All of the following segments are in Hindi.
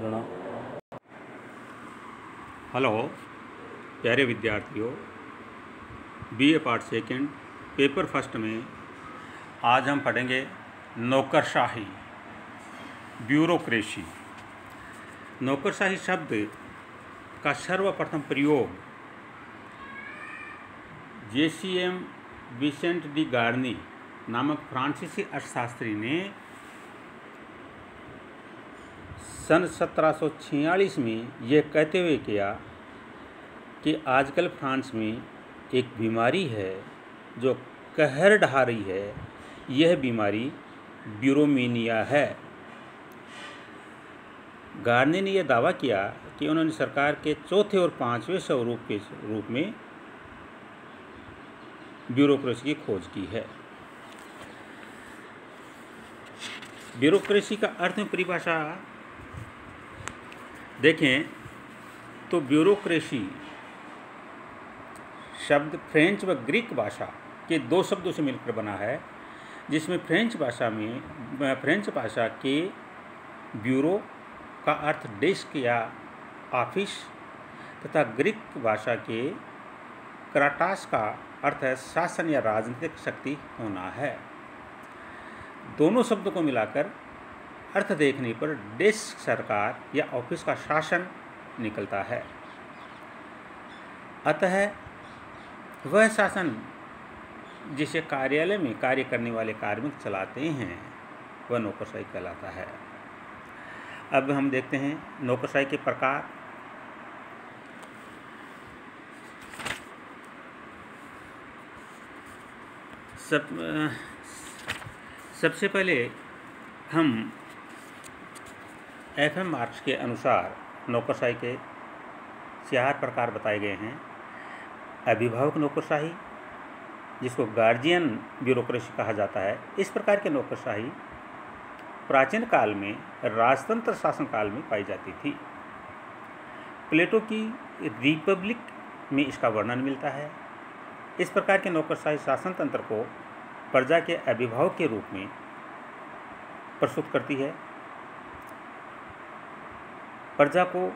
जनाब। हेलो प्यारे विद्यार्थियों, BA part second paper first में आज हम पढ़ेंगे नौकरशाही, ब्यूरोक्रेसी। नौकरशाही शब्द का सर्वप्रथम प्रयोग जेसीएम विसेंट डी गार्नी नामक फ्रांसीसी अर्थशास्त्री ने सन 1746 में यह कहते हुए किया कि आजकल फ्रांस में एक बीमारी है जो कहर ढा रही है। यह बीमारी ब्यूरोमीनिया है। गार्नी ने यह दावा किया कि उन्होंने सरकार के चौथे और पांचवें स्वरूप के रूप में ब्यूरोक्रेसी की खोज की है। ब्यूरोक्रेसी का अर्थ में परिभाषा देखें तो ब्यूरोक्रेसी शब्द फ्रेंच व ग्रीक भाषा के दो शब्दों से मिलकर बना है, जिसमें फ्रेंच भाषा के ब्यूरो का अर्थ डेस्क या ऑफिस तथा ग्रीक भाषा के क्राटास का अर्थ है शासन या राजनीतिक शक्ति होना है। दोनों शब्दों को मिलाकर अर्थ देखने पर डेस्क सरकार या ऑफिस का शासन निकलता है। अतः वह शासन जिसे कार्यालय में कार्य करने वाले कार्मिक चलाते हैं वह नौकरशाही कहलाता है। अब हम देखते हैं नौकरशाही के प्रकार। सबसे पहले हम एफएम मार्क्स के अनुसार नौकरशाही के 4 प्रकार बताए गए हैं। अभिभावक नौकरशाही, जिसको गार्जियन ब्यूरोक्रेसी कहा जाता है, इस प्रकार की नौकरशाही प्राचीन काल में राजतंत्र शासन काल में पाई जाती थी। प्लेटो की रिपब्लिक में इसका वर्णन मिलता है। इस प्रकार के नौकरशाही शासन तंत्र को प्रजा के अभिभावक के रूप में प्रस्तुत करती है। प्रजा को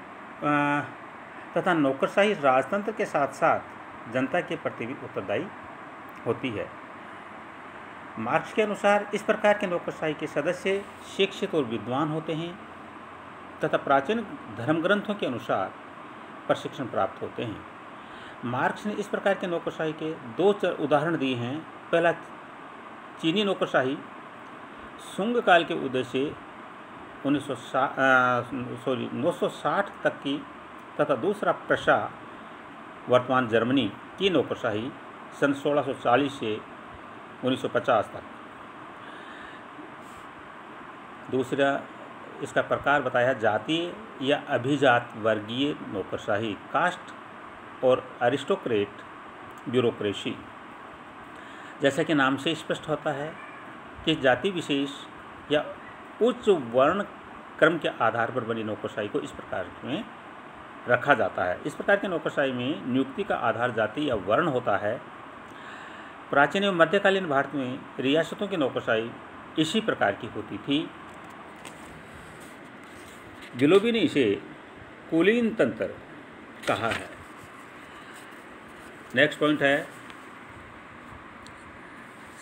तथा नौकरशाही राजतंत्र के साथ साथ जनता के प्रति भी उत्तरदायी होती है। मार्क्स के अनुसार इस प्रकार के नौकरशाही के सदस्य शिक्षित और विद्वान होते हैं तथा प्राचीन धर्म ग्रंथों के अनुसार प्रशिक्षण प्राप्त होते हैं। मार्क्स ने इस प्रकार के नौकरशाही के 2 उदाहरण दिए हैं। पहला चीनी नौकरशाही सुंग काल के उदय से 960 तक की तथा दूसरा प्रशा वर्तमान जर्मनी की नौकरशाही सन 1640 से 1950 तक। दूसरा इसका प्रकार बताया जातीय या अभिजात वर्गीय नौकरशाही, कास्ट और अरिस्टोक्रेट ब्यूरोक्रेसी। जैसा कि नाम से स्पष्ट होता है कि जाति विशेष या उच्च वर्ण क्रम के आधार पर बनी नौकरशाही को इस प्रकार में रखा जाता है। इस प्रकार की नौकरशाही में नियुक्ति का आधार जाति या वर्ण होता है। प्राचीन एवं मध्यकालीन भारत में रियासतों की नौकरशाही इसी प्रकार की होती थी। विलोबी ने इसे कुलीन तंत्र कहा है। नेक्स्ट पॉइंट है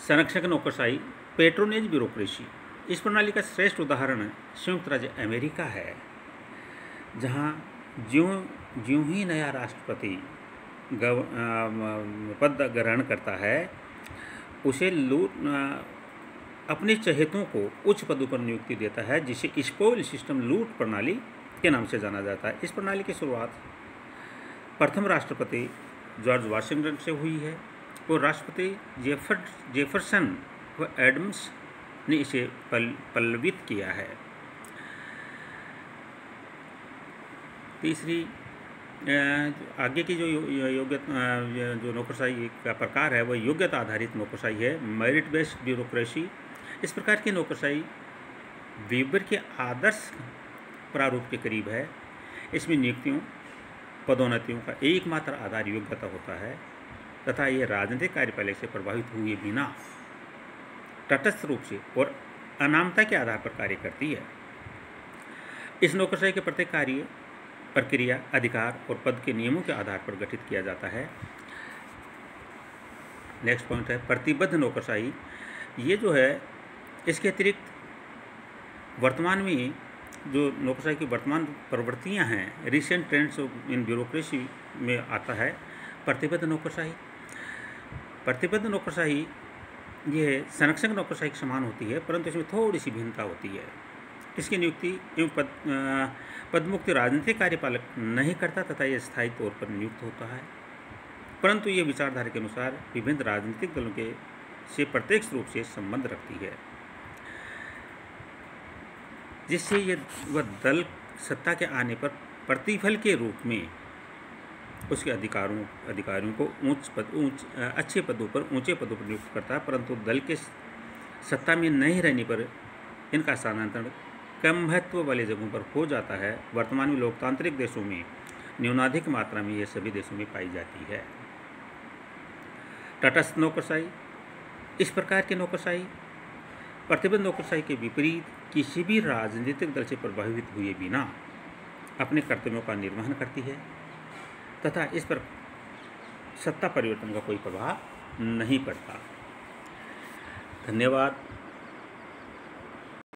संरक्षक नौकरशाही, पेट्रोनेज ब्यूरोक्रेसी। इस प्रणाली का श्रेष्ठ उदाहरण संयुक्त राज्य अमेरिका है, जहां ज्यों ही नया राष्ट्रपति पद ग्रहण करता है उसे अपने चहेतों को उच्च पदों पर नियुक्ति देता है, जिसे स्पोइल सिस्टम लूट प्रणाली के नाम से जाना जाता है। इस प्रणाली की शुरुआत प्रथम राष्ट्रपति जॉर्ज वाशिंगटन से हुई है और राष्ट्रपति जेफरसन व एडम्स ने इसे पल्लवित किया है। तीसरी आगे की जो नौकरशाही का प्रकार है वह योग्यता आधारित नौकरशाही है, मेरिट बेस्ड ब्यूरोक्रेसी। इस प्रकार की नौकरशाही वीबर के आदर्श प्रारूप के करीब है। इसमें नियुक्तियों पदोन्नतियों का एकमात्र आधार योग्यता होता है तथा ये राजनीतिक कार्यपालक से प्रभावित हुए बिना तटस्थ रूप से और अनामता के आधार पर कार्य करती है। इस नौकरशाही के प्रत्येक कार्य, प्रक्रिया, अधिकार और पद के नियमों के आधार पर गठित किया जाता है। नेक्स्ट पॉइंट है प्रतिबद्ध नौकरशाही। ये जो है, इसके अतिरिक्त वर्तमान में जो नौकरशाही की वर्तमान प्रवृत्तियां हैं, रिसेंट ट्रेंड्स इन ब्यूरोक्रेसी में आता है प्रतिबद्ध नौकरशाही। प्रतिबद्ध नौकरशाही ये संरक्षक नौकरशाही के समान होती है, परंतु इसमें थोड़ी सी भिन्नता होती है। इसकी नियुक्ति एवं पदमुक्त राजनीतिक कार्यपालक नहीं करता तथा यह स्थायी तौर पर नियुक्त होता है, परंतु ये विचारधारा के अनुसार विभिन्न राजनीतिक दलों के से प्रत्यक्ष रूप से संबंध रखती है, जिससे ये वह दल सत्ता के आने पर प्रतिफल के रूप में उसके अधिकारियों को अच्छे पदों पर, ऊंचे पदों पर नियुक्त करता है, परंतु दल के सत्ता में नहीं रहने पर इनका स्थानांतरण कम महत्व वाले जगहों पर हो जाता है। वर्तमान में लोकतांत्रिक देशों में न्यूनाधिक मात्रा में यह सभी देशों में पाई जाती है। तटस्थ नौकरशाही। इस प्रकार की नौकरशाही प्रतिबद्ध नौकरशाही के विपरीत किसी भी राजनीतिक दल से प्रभावित हुए बिना अपने कर्तव्यों का निर्वहन करती है तथा इस पर सत्ता परिवर्तन का कोई प्रभाव नहीं पड़ता। धन्यवाद।